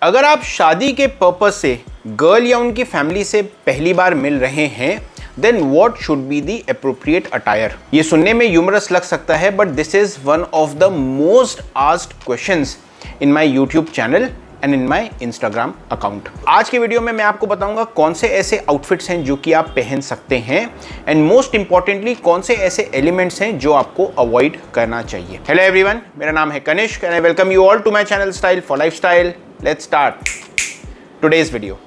अगर आप शादी के पर्पस से गर्ल या उनकी फैमिली से पहली बार मिल रहे हैं, then what should be the appropriate attire. ये सुनने में ह्यूमरस लग सकता है, but this is one of the most asked questions in my YouTube channel and in my Instagram account. आज के वीडियो में मैं आपको बताऊंगा कौन से ऐसे आउटफिट्स हैं जो कि आप पहन सकते हैं, एंड मोस्ट इंपॉर्टेंटली कौन से ऐसे एलिमेंट्स हैं जो आपको अवॉइड करना चाहिए। हेलो एवरीवन, मेरा नाम है Kanishk and I welcome you all to my channel style for lifestyle. Let's start today's video.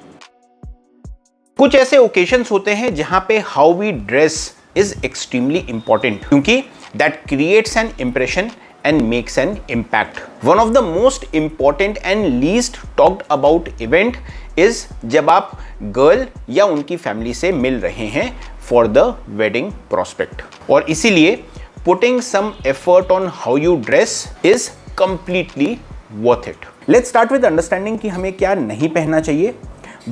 कुछ ऐसे ओकेजन्स होते हैं जहां पे how we dress is extremely important, क्योंकि that creates an impression and makes an impact. One of the most important and least talked about event is जब आप girl या उनकी फैमिली से मिल रहे हैं for the wedding prospect, और इसीलिए putting some effort on how you dress is completely worth it. Let's start with understanding कि हमें क्या नहीं पहनना चाहिए.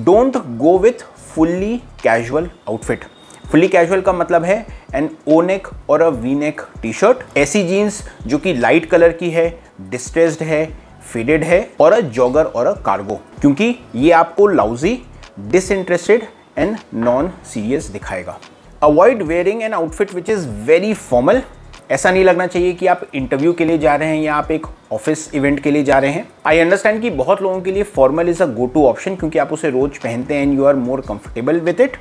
Don't go with fully casual outfit. Fully casual का मतलब है एन ओ नेक और अ वी नेक टी शर्ट, ऐसी जीन्स जो कि लाइट कलर की है, डिस्ट्रेस्ड है, फेडेड है, और अ जॉगर और अ कार्गो, क्योंकि ये आपको lousy, disinterested and non serious दिखाएगा. Avoid wearing an outfit which is very formal. ऐसा नहीं लगना चाहिए कि आप इंटरव्यू के लिए जा रहे हैं या आप एक ऑफिस इवेंट के लिए जा रहे हैं. आई अंडरस्टैंड कि बहुत लोगों के लिए formal is a go to option, क्योंकि आप उसे रोज पहनते हैं and you are more comfortable with it.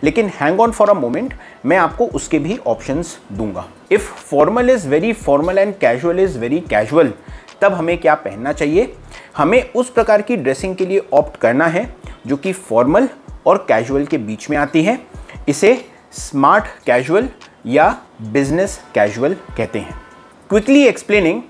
लेकिन hang on for a moment, मैं आपको उसके भी ऑप्शंस दूंगा. If formal is very formal and casual is very casual, तब हमें क्या पहनना चाहिए? हमें उस प्रकार की ड्रेसिंग के लिए ऑप्ट करना है जो कि फॉर्मल और कैजुअल के बीच में आती है. इसे स्मार्ट कैजुअल या बिजनेस कैजुअल कहते हैं. क्विकली एक्सप्लेनिंग,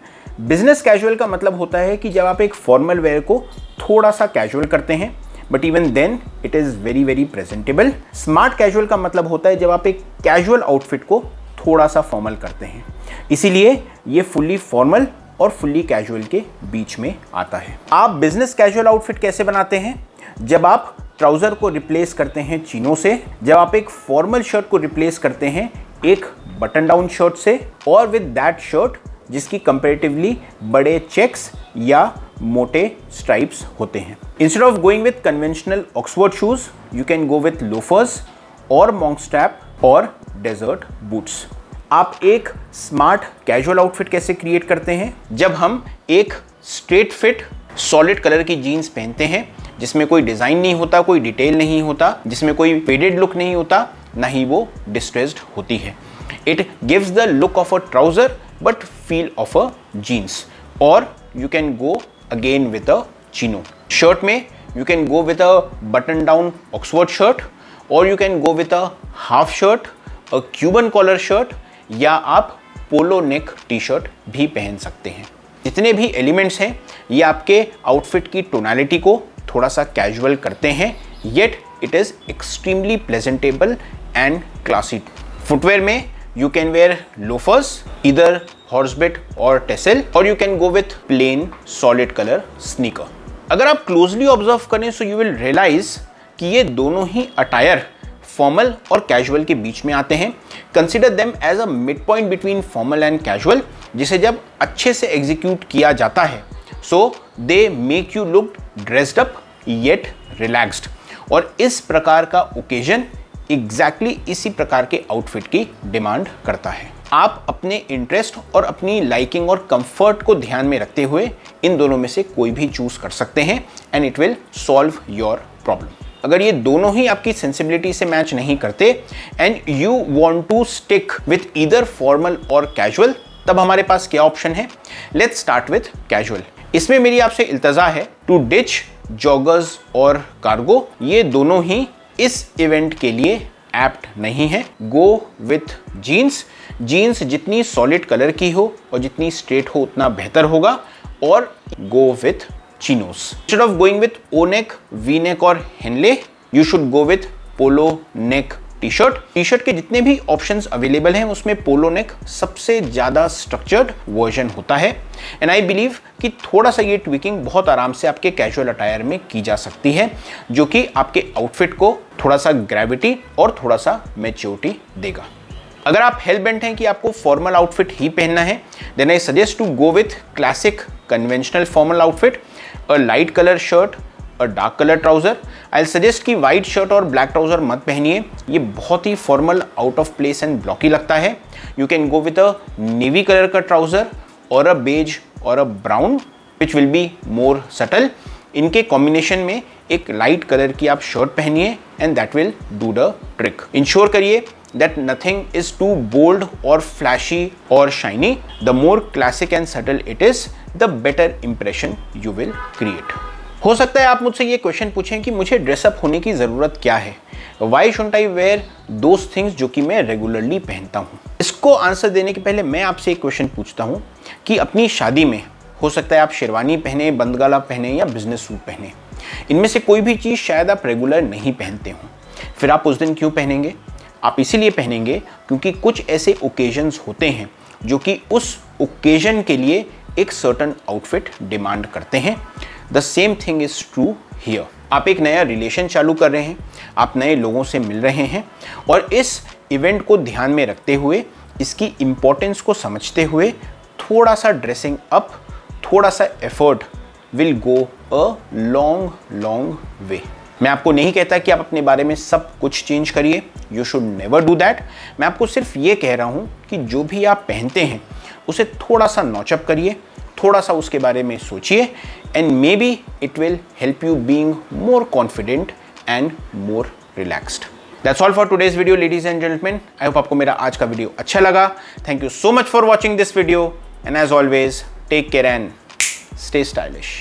बिजनेस कैजुअल का मतलब होता है कि जब आप एक फॉर्मल वेयर को थोड़ा सा कैजुअल करते हैं, but even then it is very very presentable. Smart casual का मतलब होता है जब आप एक कैजुअल आउटफिट को थोड़ा सा फॉर्मल करते हैं. इसीलिए ये फुल्ली फॉर्मल और फुल्ली कैजुअल के बीच में आता है. आप बिजनेस कैजुअल आउटफिट कैसे बनाते हैं? जब आप ट्राउज़र को रिप्लेस करते हैं चीनों से, जब आप एक फॉर्मल शर्ट को रिप्लेस करते हैं एक बटन डाउन शर्ट से, और विद दैट शर्ट जिसकी कंपैरेटिवली बड़े चेक्स या मोटे स्ट्राइप्स होते हैं. Instead of going with conventional Oxford shoes, you can go with loafers और मॉन्क स्ट्रैप और डेजर्ट बूट्स. आप एक स्मार्ट कैजुअल आउटफिट कैसे क्रिएट करते हैं? जब हम एक स्ट्रेट फिट सॉलिड कलर की जीन्स पहनते हैं जिसमें कोई डिजाइन नहीं होता, कोई डिटेल नहीं होता, जिसमें कोई फेडेड लुक नहीं होता, ना ही वो डिस्ट्रेस्ड होती है. It gives the look of a trouser but feel of a jeans. और you can go again with a chino. Shirt में you can go with a button down Oxford shirt, और you can go with a half shirt, a Cuban collar shirt, या आप पोलो neck T shirt भी पहन सकते हैं. जितने भी एलिमेंट्स हैं ये आपके आउटफिट की टोनालिटी को थोड़ा सा कैजुअल करते हैं, yet it is extremely presentable and classy. Footwear में यू कैन वेयर लोफर्स, इधर हॉर्सबिट और टेसल, और you can go with plane solid colour sneaker. अगर आप क्लोजली ऑब्जर्व करें सो यू विल रियलाइज कि ये दोनों ही अटायर फॉर्मल और कैजुअल के बीच में आते हैं. Consider them as a mid point between formal and casual, जिसे जब अच्छे से एग्जीक्यूट किया जाता है so they make you look dressed up yet relaxed. और इस प्रकार का ओकेजन एग्जैक्टली इसी प्रकार के आउटफिट की डिमांड करता है. आप अपने इंटरेस्ट और अपनी लाइकिंग और कंफर्ट को ध्यान में रखते हुए इन दोनों में से कोई भी चूज कर सकते हैं and it will solve your problem. अगर ये दोनों ही आपकी सेंसिबिलिटी से मैच नहीं करते and you want to stick with either formal और कैजुअल, तब हमारे पास क्या ऑप्शन है? Let's start with casual. इसमें मेरी आपसे इल्तजा है टू डिच जॉगर्स और कार्गो. ये दोनों ही इस इवेंट के लिए एप्ट नहीं है. Go with jeans. जीन्स जितनी सॉलिड कलर की हो और जितनी स्ट्रेट हो उतना बेहतर होगा. और go with chinos. Instead of going with O neck, V neck or henley, you should go with polo neck T shirt. T shirt के जितने भी ऑप्शंस अवेलेबल हैं उसमें पोलो नेक सबसे ज्यादा स्ट्रक्चर्ड वर्जन होता है. एंड आई बिलीव कि थोड़ा सा ये ट्विकिंग बहुत आराम से आपके कैजुअल अटायर में की जा सकती है, जो कि आपके आउटफिट को थोड़ा सा ग्रेविटी और थोड़ा सा मैच्योरिटी देगा. अगर आप हेल बेंट हैं कि आपको फॉर्मल आउटफिट ही पहनना है, then I suggest to go with classic conventional formal outfit. A light colour shirt, a dark colour trouser. I suggest कि वाइट शर्ट और ब्लैक ट्राउजर मत पहनिए, ये बहुत ही formal, out of place and blocky लगता है। You can go with a navy colour का ट्राउजर और अ बेज और a brown which will be more subtle. इनके कॉम्बिनेशन में एक लाइट कलर की आप शर्ट पहनिए and that will do the trick. Ensure करिए that nothing is too bold or flashy or shiny. The more classic and subtle it is, the better impression you will create. हो सकता है आप मुझसे ये क्वेश्चन पूछें कि मुझे ड्रेसअप होने की ज़रूरत क्या है, why shouldn't I wear those things जो कि मैं रेगुलरली पहनता हूँ। इसको आंसर देने के पहले मैं आपसे एक क्वेश्चन पूछता हूँ कि अपनी शादी में हो सकता है आप शेरवानी पहने, बंदगाला पहने या बिजनेस सूट पहने, इनमें से कोई भी चीज़ शायद आप रेगुलर नहीं पहनते हो, फिर आप उस दिन क्यों पहनेंगे? आप इसीलिए पहनेंगे क्योंकि कुछ ऐसे ओकेजन्स होते हैं जो कि उस ओकेजन के लिए एक सर्टन आउटफिट डिमांड करते हैं। The same thing is true here. आप एक नया रिलेशन चालू कर रहे हैं, आप नए लोगों से मिल रहे हैं और इस इवेंट को ध्यान में रखते हुए, इसकी इम्पोर्टेंस को समझते हुए थोड़ा सा ड्रेसिंग अप, थोड़ा सा effort will go a long way. मैं आपको नहीं कहता कि आप अपने बारे में सब कुछ चेंज करिए, you should never do that. मैं आपको सिर्फ ये कह रहा हूँ कि जो भी आप पहनते हैं उसे थोड़ा सा नॉचअप करिए, थोड़ा सा उसके बारे में सोचिए and maybe it will help you being more confident and more relaxed. That's all for today's video ladies and gentleman. I hope आपको मेरा आज का वीडियो अच्छा लगा। Thank you so much for watching this video and as always take care and stay stylish.